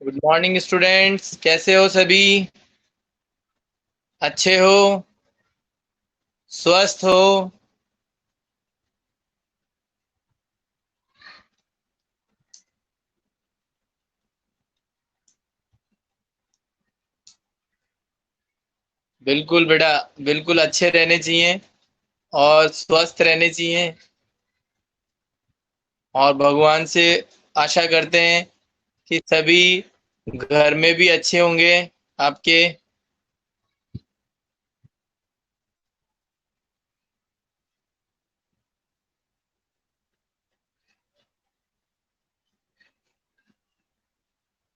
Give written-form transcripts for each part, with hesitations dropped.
Good morning students, कैसे हो सभी? अच्छे हो? स्वस्थ हो? बिल्कुल बेटा, बिल्कुल अच्छे रहने चाहिए और स्वस्थ रहने चाहिए। और भगवान से आशा करते हैं कि सभी घर में भी अच्छे होंगे आपके।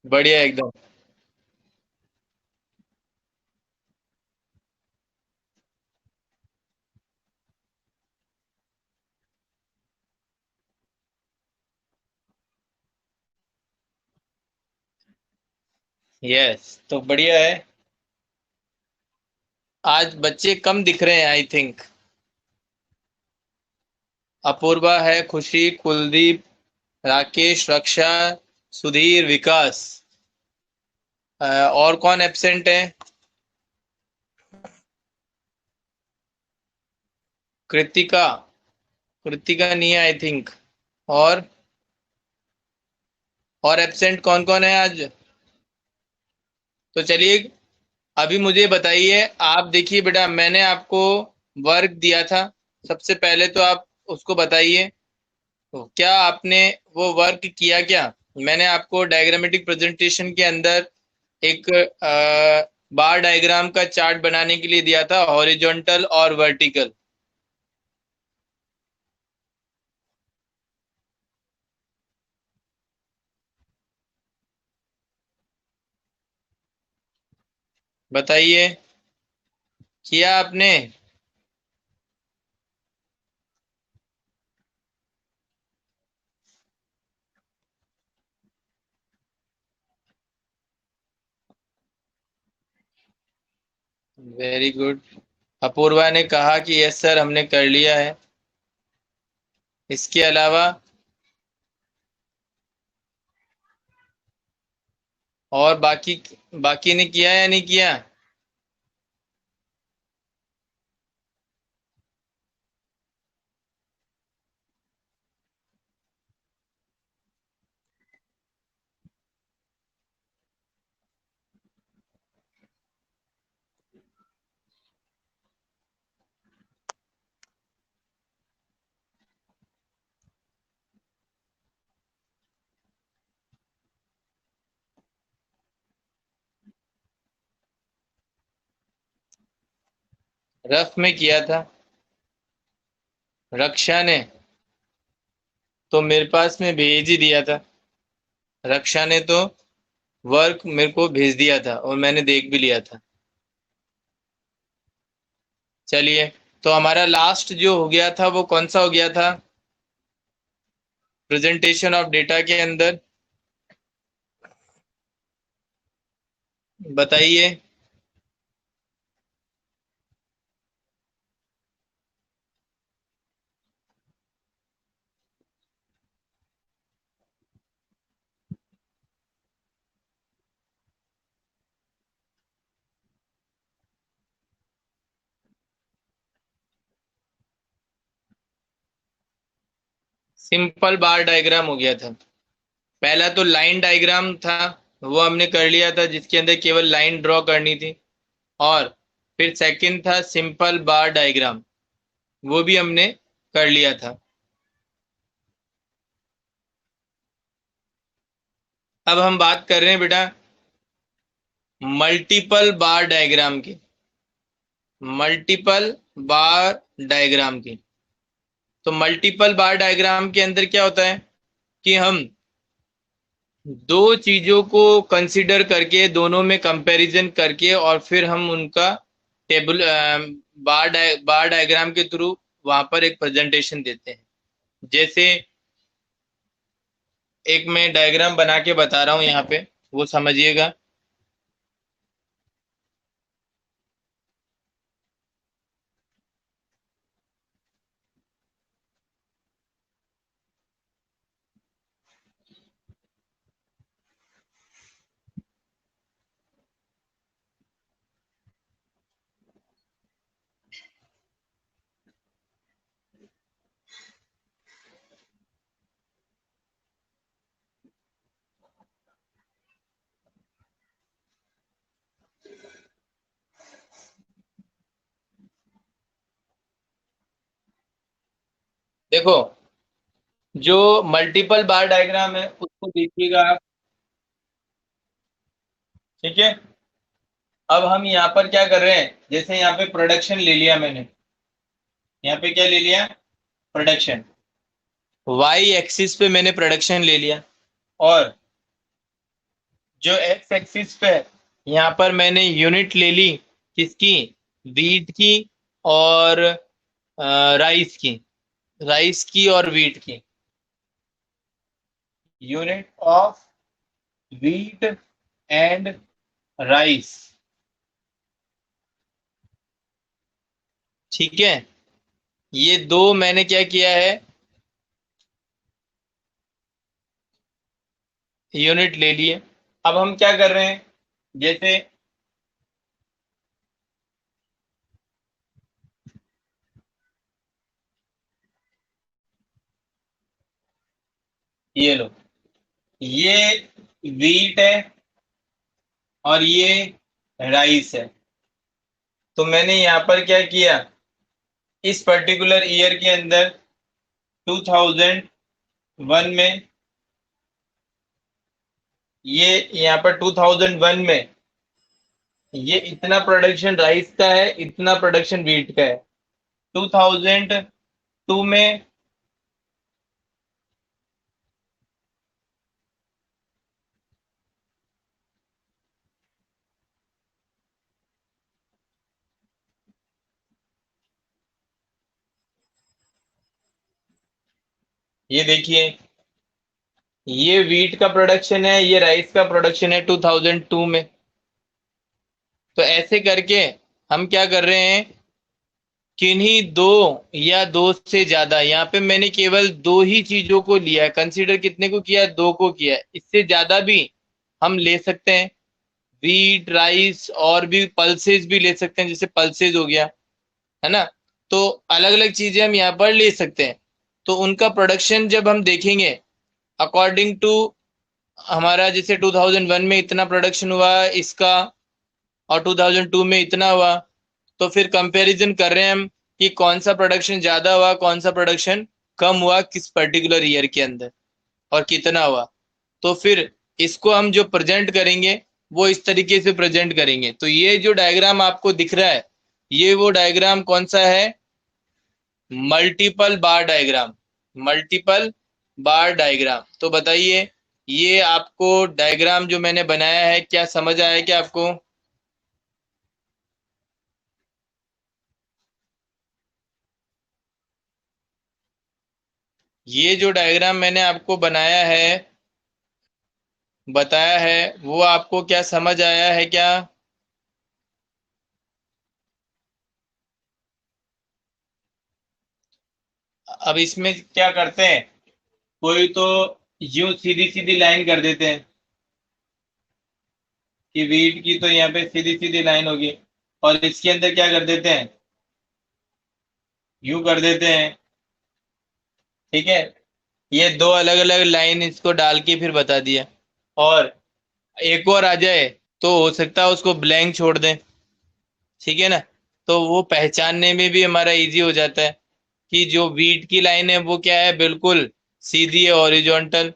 बढ़िया एकदम। यस, तो बढ़िया है। आज बच्चे कम दिख रहे हैं आई थिंक। अपूर्वा है, खुशी, कुलदीप, राकेश, रक्षा, सुधीर, विकास। और कौन एब्सेंट है? कृतिका। कृतिका नहीं है आई थिंक। और एब्सेंट कौन कौन है आज? तो चलिए, अभी मुझे बताइए। आप देखिए बेटा, मैंने आपको वर्क दिया था। सबसे पहले तो आप उसको बताइए, तो क्या आपने वो वर्क किया क्या? मैंने आपको डायग्रामेटिक प्रेजेंटेशन के अंदर एक बार डायग्राम का चार्ट बनाने के लिए दिया था, हॉरिजॉन्टल और वर्टिकल। बताइए, किया आपने? Very good. अपूर्वा ने कहा कि यस सर, हमने कर लिया है। इसके अलावा और बाकी बाकी ने किया या नहीं किया? रफ में किया था रक्षा ने, तो मेरे पास में भेज ही दिया था। रक्षा ने तो वर्क मेरे को भेज दिया था और मैंने देख भी लिया था। चलिए, तो हमारा लास्ट जो हो गया था वो कौन सा हो गया था? प्रेजेंटेशन ऑफ डेटा के अंदर बताइए। सिंपल बार डायग्राम हो गया था। पहला तो लाइन डायग्राम था, वो हमने कर लिया था, जिसके अंदर केवल लाइन ड्रॉ करनी थी। और फिर सेकंड था सिंपल बार डायग्राम, वो भी हमने कर लिया था। अब हम बात कर रहे हैं बेटा मल्टीपल बार डायग्राम की। मल्टीपल बार डायग्राम की। तो मल्टीपल बार डायग्राम के अंदर क्या होता है कि हम दो चीजों को कंसीडर करके, दोनों में कंपैरिजन करके, और फिर हम उनका टेबल बार डायग्राम के थ्रू वहां पर एक प्रेजेंटेशन देते हैं। जैसे एक मैं डायग्राम बना के बता रहा हूँ यहाँ पे, वो समझिएगा। देखो, जो मल्टीपल बार डायग्राम है उसको देखिएगा आप। ठीक है, अब हम यहाँ पर क्या कर रहे हैं, जैसे यहाँ पे प्रोडक्शन ले लिया मैंने, यहाँ पे क्या ले लिया, प्रोडक्शन, वाई एक्सिस पे मैंने प्रोडक्शन ले लिया, और जो एक्स एक्सिस पे है, यहाँ पर मैंने यूनिट ले ली, किसकी, वीट की और राइस की, राइस की और वीट की, unit of wheat and rice. ठीक है, ये दो मैंने क्या किया है, यूनिट ले लिए। अब हम क्या कर रहे हैं, जैसे ये लो, ये वीट है और ये राइस है। तो मैंने यहाँ पर क्या किया, इस पर्टिकुलर ईयर के अंदर 2001 में, ये यहाँ पर 2001 में ये इतना प्रोडक्शन राइस का है, इतना प्रोडक्शन वीट का है। 2002 में ये देखिए, ये वीट का प्रोडक्शन है, ये राइस का प्रोडक्शन है 2002 में। तो ऐसे करके हम क्या कर रहे हैं, किन्हीं दो या दो से ज्यादा, यहाँ पे मैंने केवल दो ही चीजों को लिया है, कंसीडर कितने को किया है, दो को किया है, इससे ज्यादा भी हम ले सकते हैं, वीट राइस और भी पल्सेस भी ले सकते हैं, जैसे पल्सेस हो गया, है ना। तो अलग अलग चीजें हम यहाँ पर ले सकते हैं। तो उनका प्रोडक्शन जब हम देखेंगे अकॉर्डिंग टू हमारा, जैसे 2001 में इतना प्रोडक्शन हुआ इसका और 2002 में इतना हुआ, तो फिर कंपैरिजन कर रहे हैं हम कि कौन सा प्रोडक्शन ज्यादा हुआ, कौन सा प्रोडक्शन कम हुआ किस पर्टिकुलर ईयर के अंदर, और कितना हुआ। तो फिर इसको हम जो प्रेजेंट करेंगे वो इस तरीके से प्रेजेंट करेंगे। तो ये जो डायग्राम आपको दिख रहा है, ये वो डायग्राम कौन सा है, मल्टीपल बार डायग्राम, मल्टीपल बार डायग्राम। तो बताइए, ये आपको डायग्राम जो मैंने बनाया है क्या समझ आया क्या आपको। ये जो डायग्राम मैंने आपको बनाया है, बताया है, वो आपको क्या समझ आया है क्या। अब इसमें क्या करते हैं, कोई तो यूं सीधी सीधी लाइन कर देते हैं कि वीट की तो यहाँ पे सीधी सीधी लाइन होगी, और इसके अंदर क्या कर देते हैं, यूं कर देते हैं। ठीक है, ये दो अलग अलग लाइन इसको डाल के फिर बता दिया, और एक और आ जाए तो हो सकता है उसको ब्लैंक छोड़ दें। ठीक है ना, तो वो पहचानने में भी हमारा इजी हो जाता है कि जो वीट की लाइन है वो क्या है, बिल्कुल सीधी है, हॉरिजॉन्टल,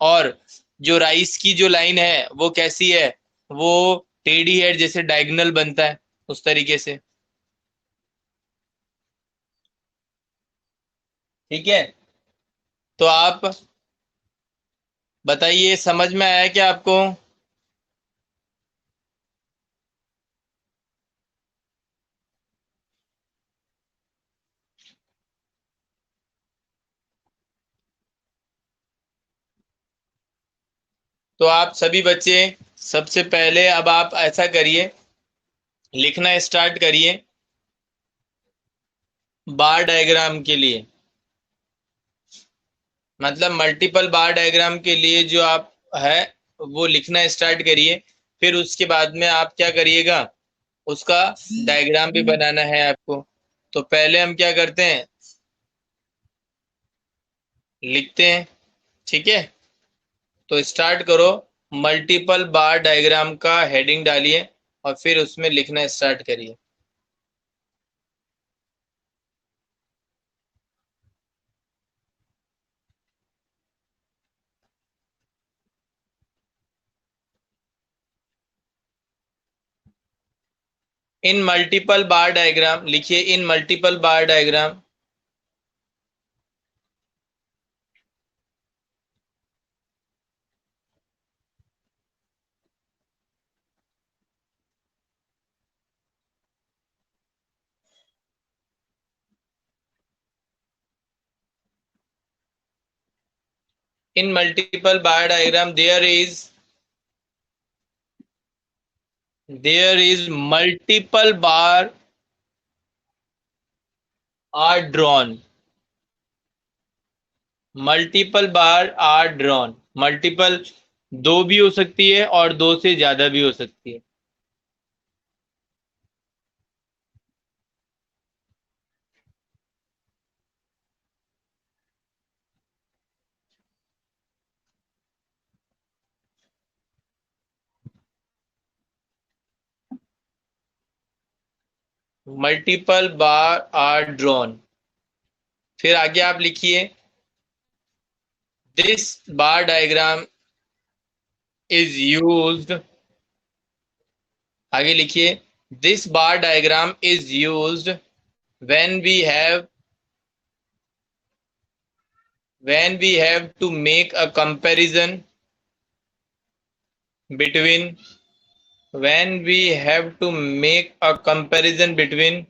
और जो राइस की जो लाइन है वो कैसी है, वो टेढ़ी है, जैसे डायगोनल बनता है उस तरीके से। ठीक है, तो आप बताइए, समझ में आया क्या आपको। तो आप सभी बच्चे, सबसे पहले अब आप ऐसा करिए, लिखना स्टार्ट करिए बार डायग्राम के लिए, मतलब मल्टीपल बार डायग्राम के लिए जो आप है वो लिखना स्टार्ट करिए। फिर उसके बाद में आप क्या करिएगा, उसका डायग्राम भी बनाना है आपको। तो पहले हम क्या करते हैं, लिखते हैं। ठीक है, तो स्टार्ट करो, मल्टीपल बार डायग्राम का हेडिंग डालिए और फिर उसमें लिखना स्टार्ट करिए। इन मल्टीपल बार डायग्राम लिखिए, इन multiple bar diagram in multiple bar diagram there is multiple bar are drawn, multiple bar are drawn. Multiple दो भी हो सकती है और दो से ज्यादा भी हो सकती है। Multiple bar are drawn. फिर आगे आप लिखिए, this bar diagram is used. आगे लिखिए, this bar diagram is used when we have to make a comparison between when we have to make a comparison between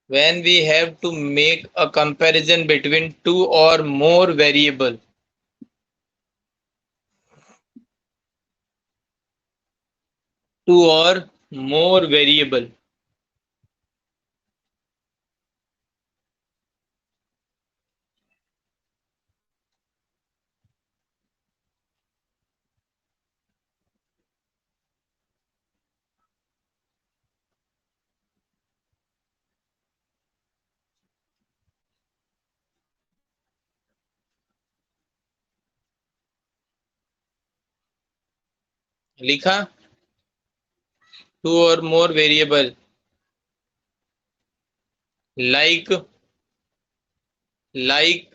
when we have to make a comparison between two or more variable, two or more variable। लिखा, to और मोर variable like like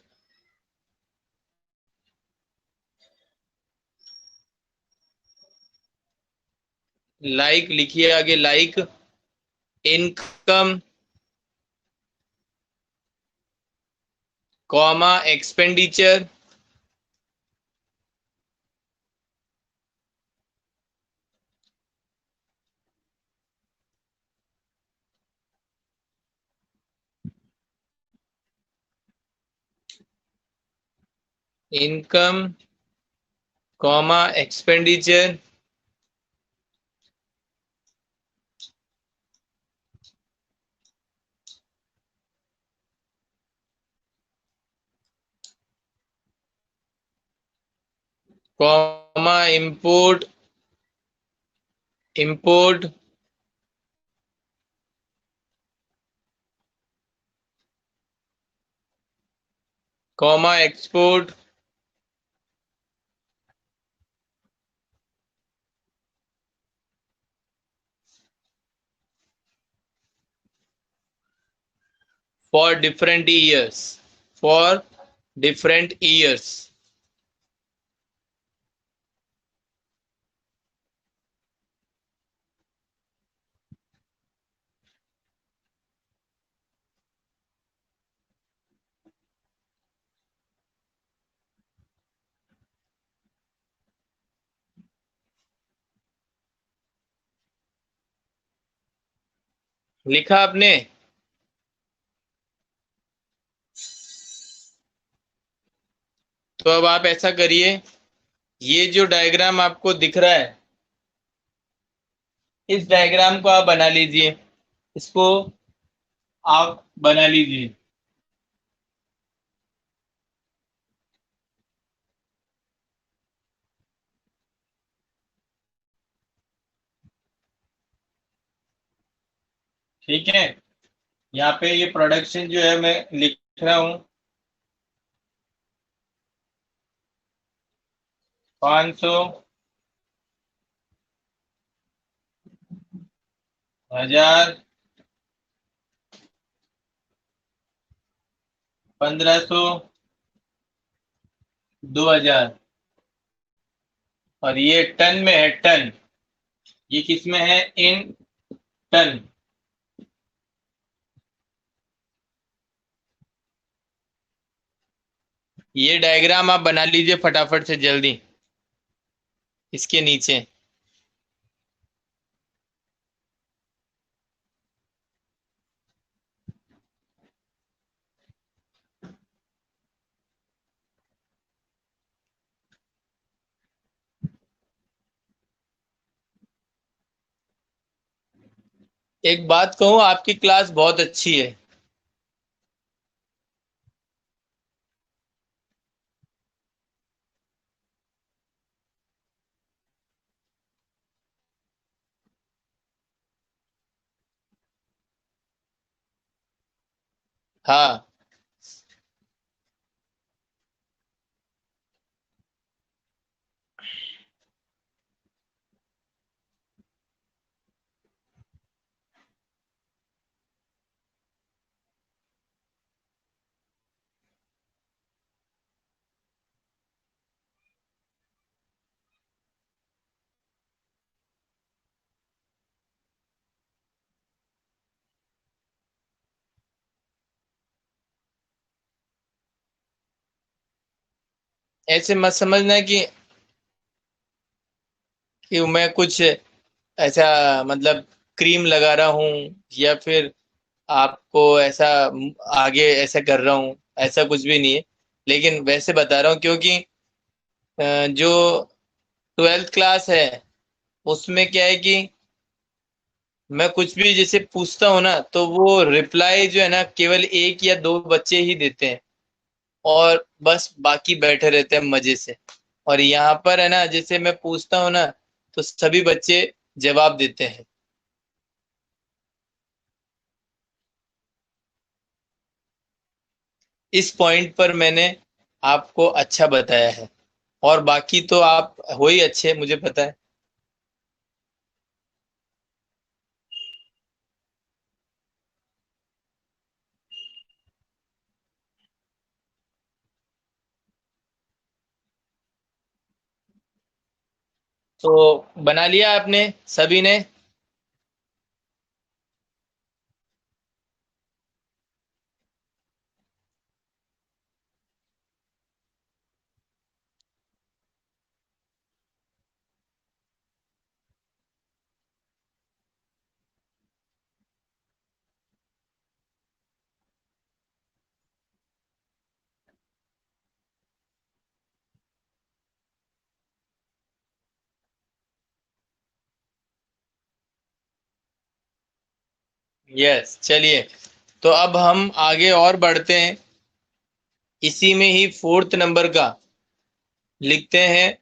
like लिखिए आगे, like income comma expenditure income comma expenditure comma import comma export for different years, for different years। लिखा आपने? तो अब आप ऐसा करिए, ये जो डायग्राम आपको दिख रहा है, इस डायग्राम को आप बना लीजिए, इसको आप बना लीजिए। ठीक है, यहाँ पे ये प्रोडक्शन जो है मैं लिख रहा हूँ 500 हजार, 1500, 2000। और ये टन में है, टन। ये किस में है? इन टन। ये डायग्राम आप बना लीजिए फटाफट से, जल्दी, इसके नीचे। एक बात कहूँ, आपकी क्लास बहुत अच्छी है। हाँ, ऐसे मत समझना कि मैं कुछ ऐसा, मतलब क्रीम लगा रहा हूँ, या फिर आपको ऐसा आगे ऐसा कर रहा हूँ। ऐसा कुछ भी नहीं है। लेकिन वैसे बता रहा हूँ क्योंकि जो 12th क्लास है, उसमें क्या है कि मैं कुछ भी जैसे पूछता हूँ ना, तो वो रिप्लाई जो है ना, केवल एक या दो बच्चे ही देते हैं, और बस बाकी बैठे रहते हैं मजे से। और यहाँ पर है ना, जैसे मैं पूछता हूँ ना, तो सभी बच्चे जवाब देते हैं। इस पॉइंट पर मैंने आपको अच्छा बताया है, और बाकी तो आप हो ही अच्छे, मुझे पता है। तो बना लिया आपने सभी ने? यस, चलिए। तो अब हम आगे और बढ़ते हैं। इसी में ही 4th नंबर का लिखते हैं,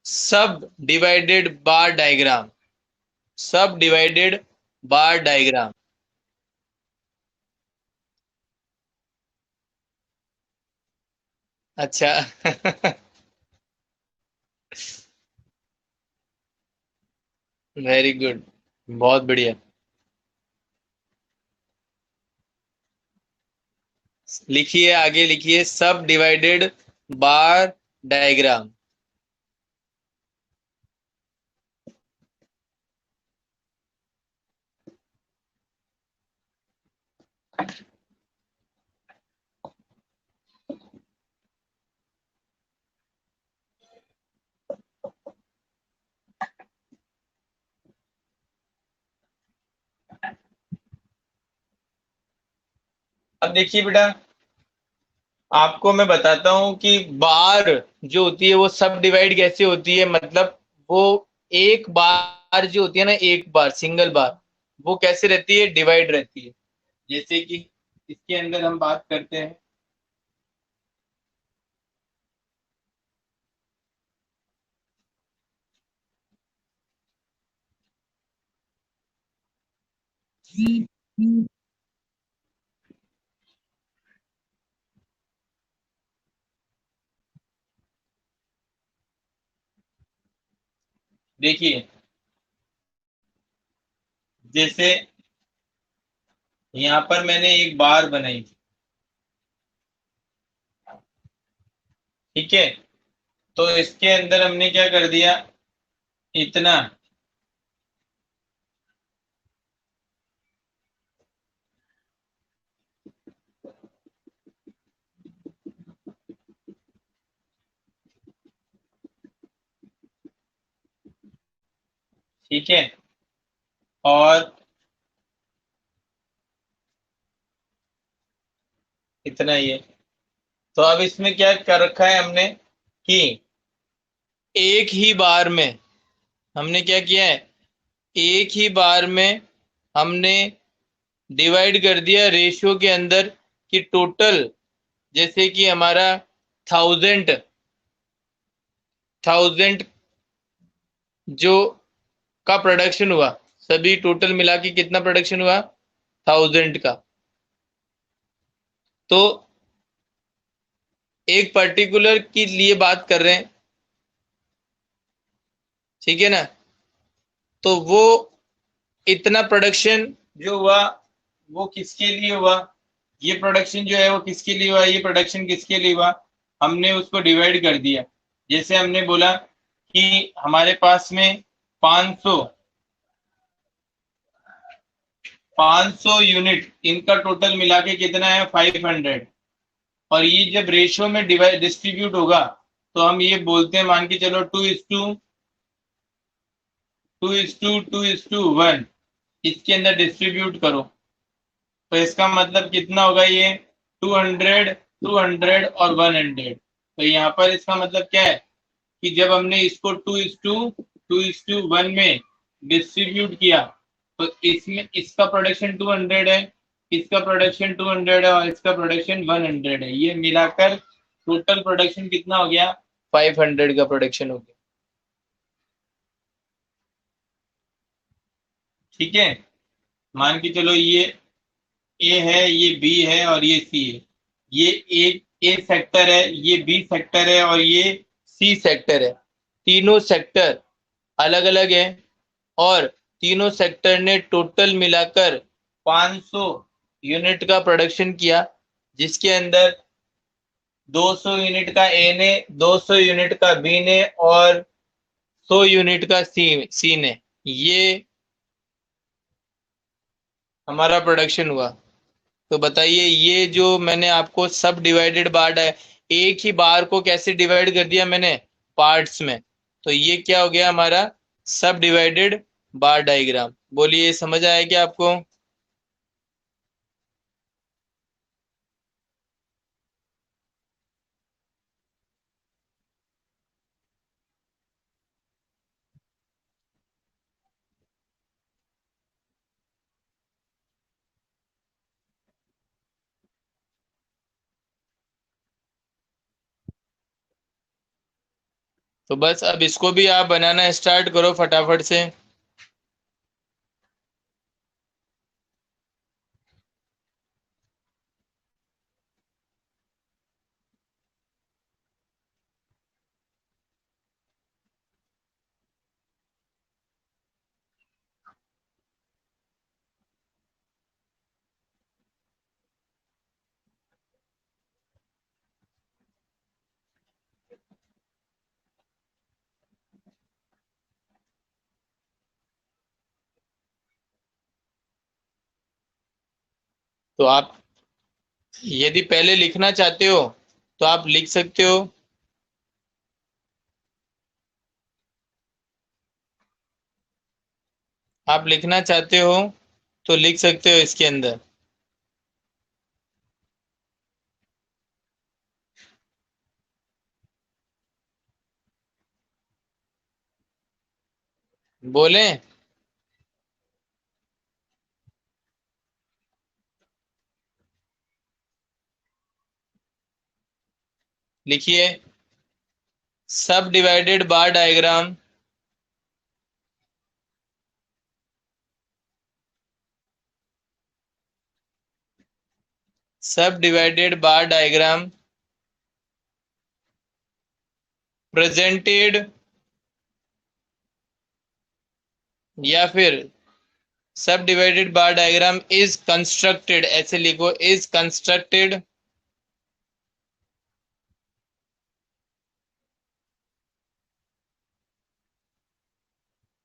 सब डिवाइडेड बार डायग्राम। सब डिवाइडेड बार डायग्राम। अच्छा। वेरी गुड, बहुत बढ़िया। लिखिए, आगे लिखिए, सब डिवाइडेड बार डायग्राम। अब देखिए बेटा, आपको मैं बताता हूँ कि बार जो होती है वो सब डिवाइड कैसे होती है, मतलब वो एक बार जो होती है ना, एक बार सिंगल बार, वो कैसे रहती है? डिवाइड रहती है। जैसे कि इसके अंदर हम बात करते हैं। देखिए, जैसे यहाँ पर मैंने एक बार बनाई थी, ठीक है। तो इसके अंदर हमने क्या कर दिया, इतना, ठीक है। और इतना ही है। तो अब इसमें क्या कर रखा है हमने कि एक ही बार में हमने क्या किया है, एक ही बार में हमने डिवाइड कर दिया रेशियो के अंदर कि टोटल, जैसे कि हमारा थाउजेंड थाउजेंड जो का प्रोडक्शन हुआ, सभी टोटल मिला के कितना प्रोडक्शन हुआ, थाउजेंड का। तो एक पर्टिकुलर के लिए बात कर रहे हैं, ठीक है ना। तो वो इतना प्रोडक्शन जो हुआ वो किसके लिए हुआ, ये प्रोडक्शन जो है वो किसके लिए हुआ, ये प्रोडक्शन किसके लिए हुआ, हमने उसको डिवाइड कर दिया। जैसे हमने बोला कि हमारे पास में 500 500 यूनिट, इनका टोटल मिला के कितना है, 500। और ये जब रेशियो में डिवाइड डिस्ट्रीब्यूट होगा तो हम ये बोलते हैं, मान के चलो 2:1, इसके अंदर डिस्ट्रीब्यूट करो। तो इसका मतलब कितना होगा ये, 200, 200 और 100। तो यहाँ पर इसका मतलब क्या है कि जब हमने इसको 2:1 में डिस्ट्रीब्यूट किया तो इसमें इसका प्रोडक्शन 200 है, इसका प्रोडक्शन 200 है और इसका प्रोडक्शन 100 है। ये मिलाकर टोटल प्रोडक्शन कितना हो गया, 500 का प्रोडक्शन हो गया, ठीक है। मान के चलो ये ए है, ये बी है और ये सी है। ये ए सेक्टर है, ये बी सेक्टर है और ये सी सेक्टर है। तीनों सेक्टर अलग अलग है और तीनों सेक्टर ने टोटल मिलाकर 500 यूनिट का प्रोडक्शन किया, जिसके अंदर 200 यूनिट का ए ने, 200 यूनिट का बी ने और 100 यूनिट का सी ने। ये हमारा प्रोडक्शन हुआ। तो बताइए, ये जो मैंने आपको सब डिवाइडेड बार है, एक ही बार को कैसे डिवाइड कर दिया मैंने, पार्ट्स में। तो ये क्या हो गया हमारा, सब डिवाइडेड बार डायग्राम। बोलिए, समझ आया क्या आपको। तो बस अब इसको भी आप बनाना स्टार्ट करो फटाफट से। तो आप यदि पहले लिखना चाहते हो तो आप लिख सकते हो। आप लिखना चाहते हो तो लिख सकते हो इसके अंदर। बोलें। लिखिए, सब डिवाइडेड बार डायग्राम, सब डिवाइडेड बार डायग्राम प्रेजेंटेड या फिर सब divided bar diagram is constructed, ऐसे लिखो, is constructed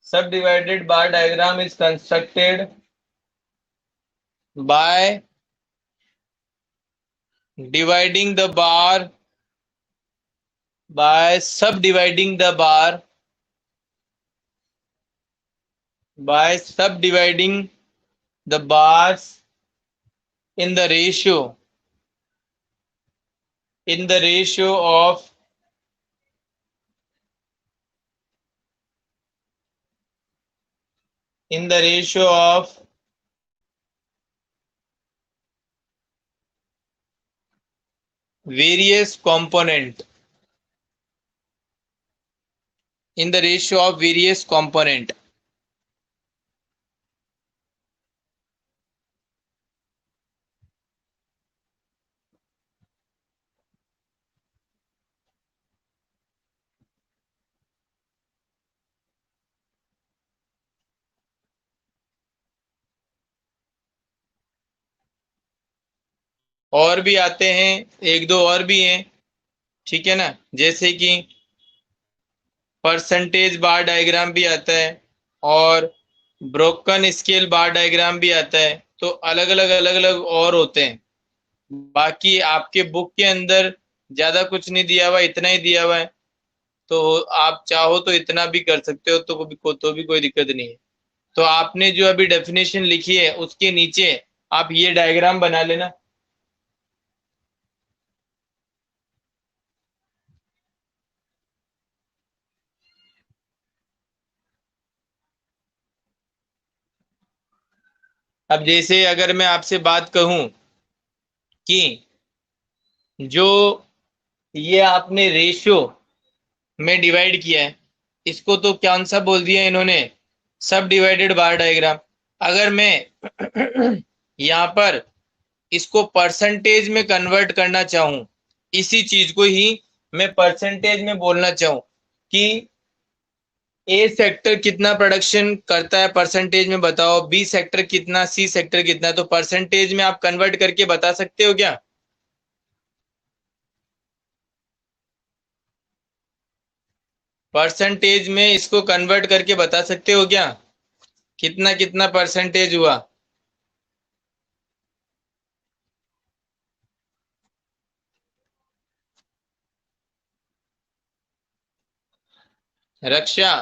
subdivided bar diagram is constructed by dividing the bar by subdividing the bar by subdividing the bars in the ratio of various component in the ratio of various component. और भी आते हैं, एक दो और भी हैं, ठीक है ना, जैसे कि परसेंटेज बार डायग्राम भी आता है और ब्रोकन स्केल बार डायग्राम भी आता है। तो अलग अलग और होते हैं। बाकी आपके बुक के अंदर ज्यादा कुछ नहीं दिया हुआ, इतना ही दिया हुआ है, तो आप चाहो तो इतना भी कर सकते हो, तो भी कोई दिक्कत नहीं है। तो आपने जो अभी डेफिनेशन लिखी है उसके नीचे आप ये डायग्राम बना लेना। अब जैसे अगर मैं आपसे बात कहूं कि जो ये आपने रेशियो में डिवाइड किया है, इसको तो कौन सा बोल दिया इन्होंने, सब डिवाइडेड बार डायग्राम। अगर मैं यहाँ पर इसको परसेंटेज में कन्वर्ट करना चाहूं, इसी चीज को ही मैं परसेंटेज में बोलना चाहूं कि ए सेक्टर कितना प्रोडक्शन करता है परसेंटेज में बताओ, बी सेक्टर कितना, सी सेक्टर कितना, तो परसेंटेज में आप कन्वर्ट करके बता सकते हो क्या? परसेंटेज में इसको कन्वर्ट करके बता सकते हो क्या, कितना कितना परसेंटेज हुआ? रक्षा,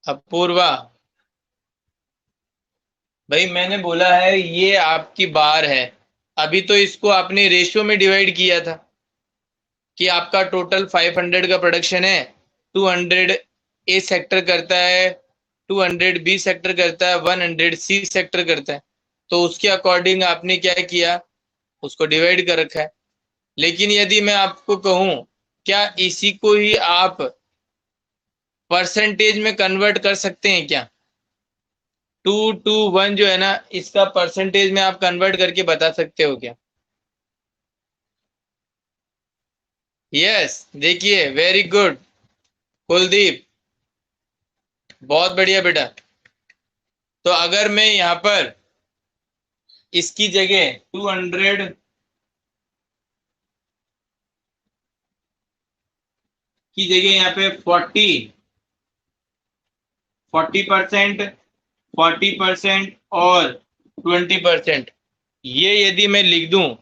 अपूर्वा, भाई मैंने बोला है ये आपकी बार है। अभी तो इसको आपने रेशियो में डिवाइड किया था कि आपका टोटल 500 का प्रोडक्शन है, 200 ए सेक्टर करता है, 200 बी सेक्टर करता है, 100 सी सेक्टर करता है। तो उसके अकॉर्डिंग आपने क्या किया, उसको डिवाइड कर रखा है। लेकिन यदि मैं आपको कहूं क्या इसी को ही आप परसेंटेज में कन्वर्ट कर सकते हैं क्या? 2 to 1 जो है ना, इसका परसेंटेज में आप कन्वर्ट करके बता सकते हो क्या? यस, देखिए, वेरी गुड कुलदीप, बहुत बढ़िया बेटा। तो अगर मैं यहाँ पर इसकी जगह 200 की जगह यहाँ पे 40% 40% और 20%, ये यदि मैं लिख दूं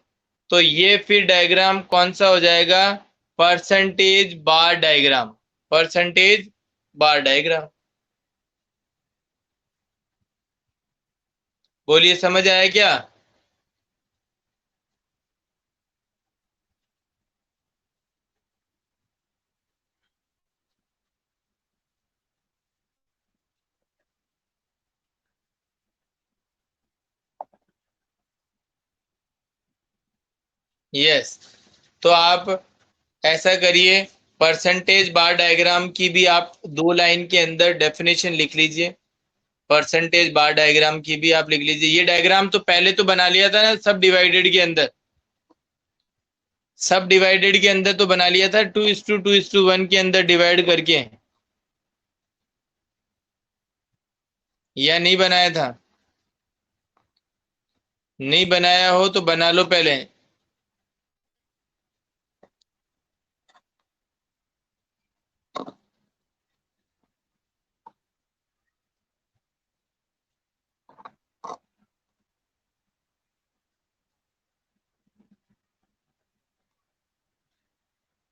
तो ये फिर डायग्राम कौन सा हो जाएगा, परसेंटेज बार डायग्राम, परसेंटेज बार डायग्राम। बोलिए, समझ आया क्या? यस, तो आप ऐसा करिए, परसेंटेज बार डायग्राम की भी आप 2 लाइन के अंदर डेफिनेशन लिख लीजिए। परसेंटेज बार डायग्राम की भी आप लिख लीजिए। ये डायग्राम तो पहले तो बना लिया था ना, सब डिवाइडेड के अंदर, सब डिवाइडेड के अंदर तो बना लिया था, 2:2:1 के अंदर डिवाइड करके। या नहीं बनाया था? नहीं बनाया हो तो बना लो पहले।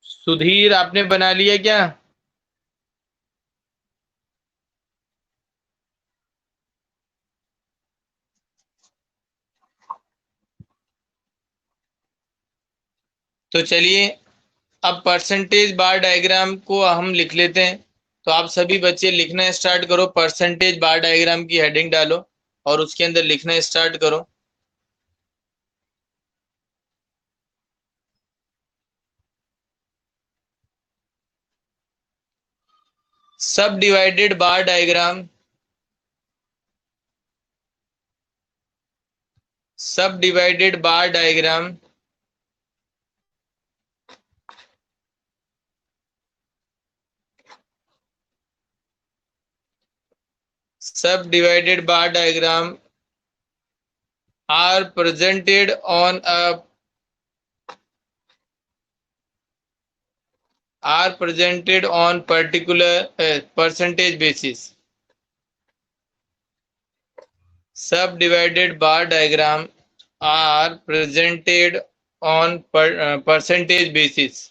सुधीर, आपने बना लिया क्या? तो चलिए, अब परसेंटेज बार डायग्राम को हम लिख लेते हैं। तो आप सभी बच्चे लिखना स्टार्ट करो, परसेंटेज बार डायग्राम की हेडिंग डालो और उसके अंदर लिखना स्टार्ट करो। सब डिवाइडेड बार डायग्राम, सब डिवाइडेड बार डायग्राम सब divided bar diagram are presented on a are presented on particular percentage basis. Subdivided bar diagram are presented on percentage basis.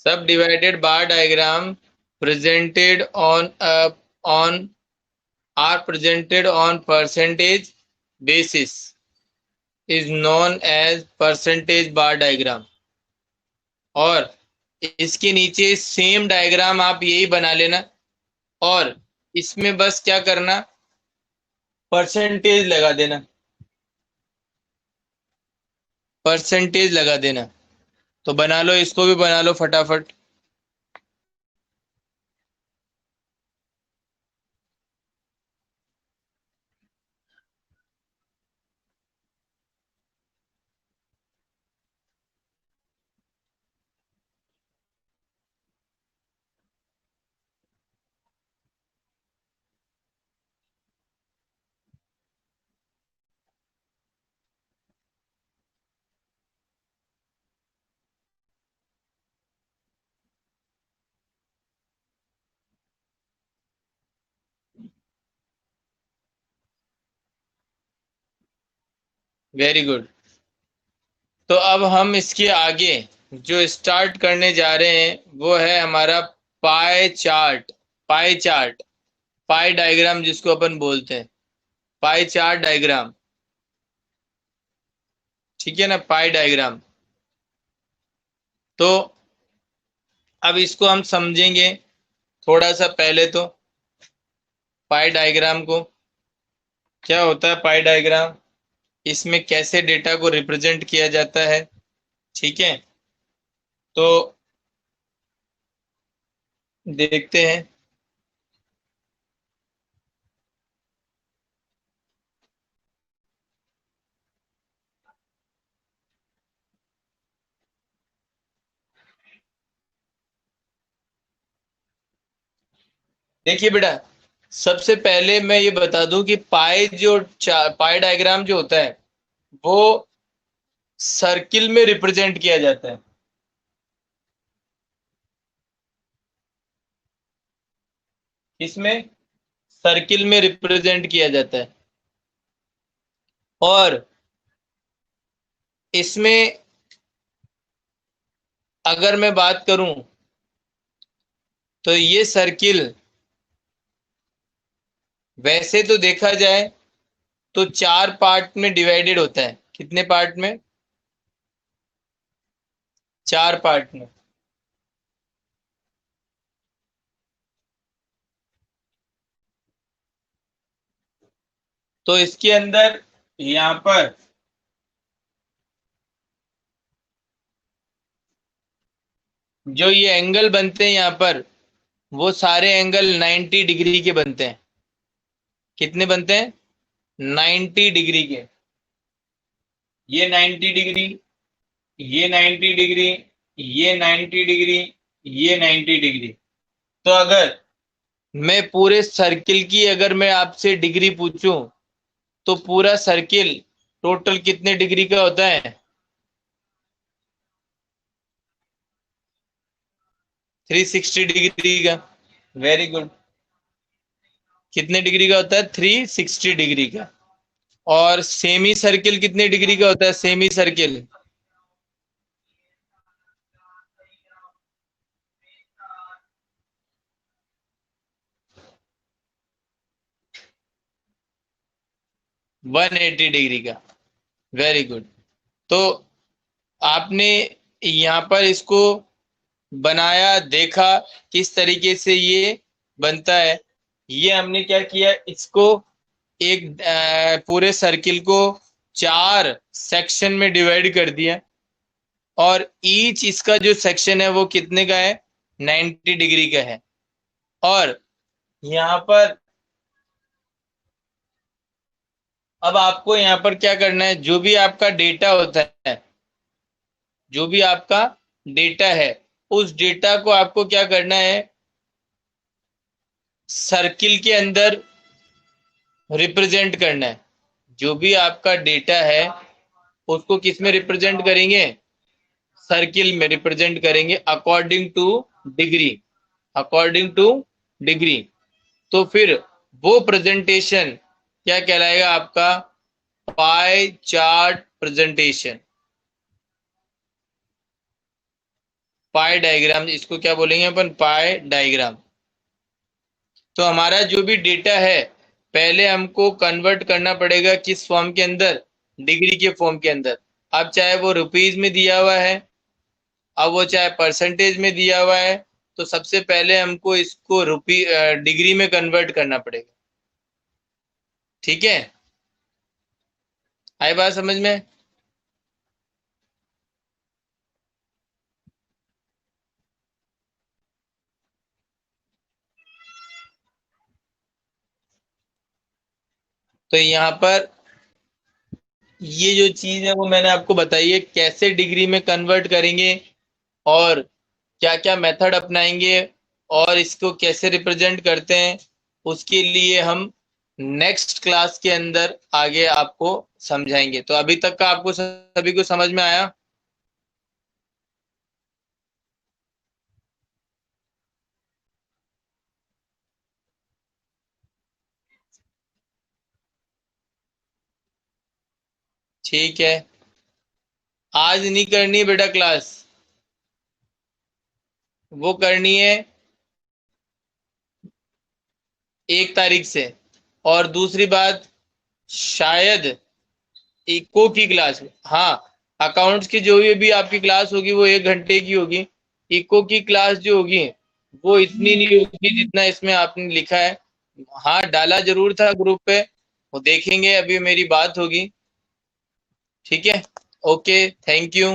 Subdivided bar diagram presented on are presented on percentage basis is known as percentage bar diagram. और इसके नीचे same diagram आप यही बना लेना और इसमें बस क्या करना, परसेंटेज लगा देना, परसेंटेज लगा देना। तो बना लो, इसको भी बना लो फटाफट। Very good. तो अब हम इसके आगे जो स्टार्ट करने जा रहे हैं वो है हमारा पाई चार्ट। पाई चार्ट, पाई डायग्राम जिसको अपन बोलते हैं, पाई चार्ट डायग्राम। ठीक है ना, पाई डायग्राम। तो अब इसको हम समझेंगे थोड़ा सा पहले तो। पाई डायग्राम को क्या होता है, पाई डायग्राम, इसमें कैसे डेटा को रिप्रेजेंट किया जाता है। ठीक है, तो देखते हैं। देखिए बेटा, सबसे पहले मैं ये बता दूं कि पाई डायग्राम जो होता है वो सर्किल में रिप्रेजेंट किया जाता है। इसमें सर्किल में रिप्रेजेंट किया जाता है और इसमें अगर मैं बात करूं तो ये सर्किल वैसे तो देखा जाए तो 4 पार्ट में डिवाइडेड होता है। कितने पार्ट में? 4 पार्ट में। तो इसके अंदर यहाँ पर जो ये एंगल बनते हैं यहाँ पर, वो सारे एंगल 90 डिग्री के बनते हैं। कितने बनते हैं? 90 डिग्री के। ये 90 डिग्री, ये 90 डिग्री, ये 90 डिग्री, ये 90 डिग्री। तो अगर मैं पूरे सर्किल की अगर मैं आपसे डिग्री पूछूं, तो पूरा सर्किल टोटल कितने डिग्री का होता है? 360 डिग्री का। Very good. कितने डिग्री का होता है? 360 डिग्री का। और सेमी सर्किल कितने डिग्री का होता है? सेमी सर्किल 180 डिग्री का। Very good. तो आपने यहाँ पर इसको बनाया, देखा किस तरीके से ये बनता है। ये हमने क्या किया, इसको एक पूरे सर्किल को 4 सेक्शन में डिवाइड कर दिया, और ईच इसका जो सेक्शन है वो कितने का है? 90 डिग्री का है। और यहाँ पर अब आपको यहाँ पर क्या करना है, जो भी आपका डेटा होता है, जो भी आपका डेटा है, उस डेटा को आपको क्या करना है, सर्किल के अंदर रिप्रेजेंट करना है। जो भी आपका डेटा है उसको किस में रिप्रेजेंट करेंगे? सर्किल में रिप्रेजेंट करेंगे according two degree. According two degree. तो फिर वो प्रेजेंटेशन क्या कहलाएगा आपका? Pie chart presentation. पाई डायग्राम, इसको क्या बोलेंगे अपन? पाई डायग्राम। तो हमारा जो भी डेटा है, पहले हमको कन्वर्ट करना पड़ेगा किस फॉर्म के अंदर? डिग्री के फॉर्म के अंदर। अब चाहे वो रुपीज में दिया हुआ है, अब वो चाहे परसेंटेज में दिया हुआ है, तो सबसे पहले हमको इसको डिग्री में कन्वर्ट करना पड़ेगा। ठीक है, आई बात समझ में? तो यहाँ पर ये जो चीज है वो मैंने आपको बताई है, कैसे डिग्री में कन्वर्ट करेंगे और क्या क्या मेथड अपनाएंगे और इसको कैसे रिप्रेजेंट करते हैं, उसके लिए हम नेक्स्ट क्लास के अंदर आगे आपको समझाएंगे। तो अभी तक का आपको सभी को समझ में आया? ठीक है। आज नहीं करनी है बेटा क्लास, वो करनी है 1 तारीख से। और दूसरी बात, शायद इको की क्लास, हाँ, अकाउंट्स की जो भी आपकी क्लास होगी वो 1 घंटे की होगी। इको की क्लास जो होगी वो इतनी नहीं होगी जितना इसमें आपने लिखा है। हाँ, डाला जरूर था ग्रुप पे, वो देखेंगे, अभी मेरी बात होगी। ठीक है, ओके, थैंक यू।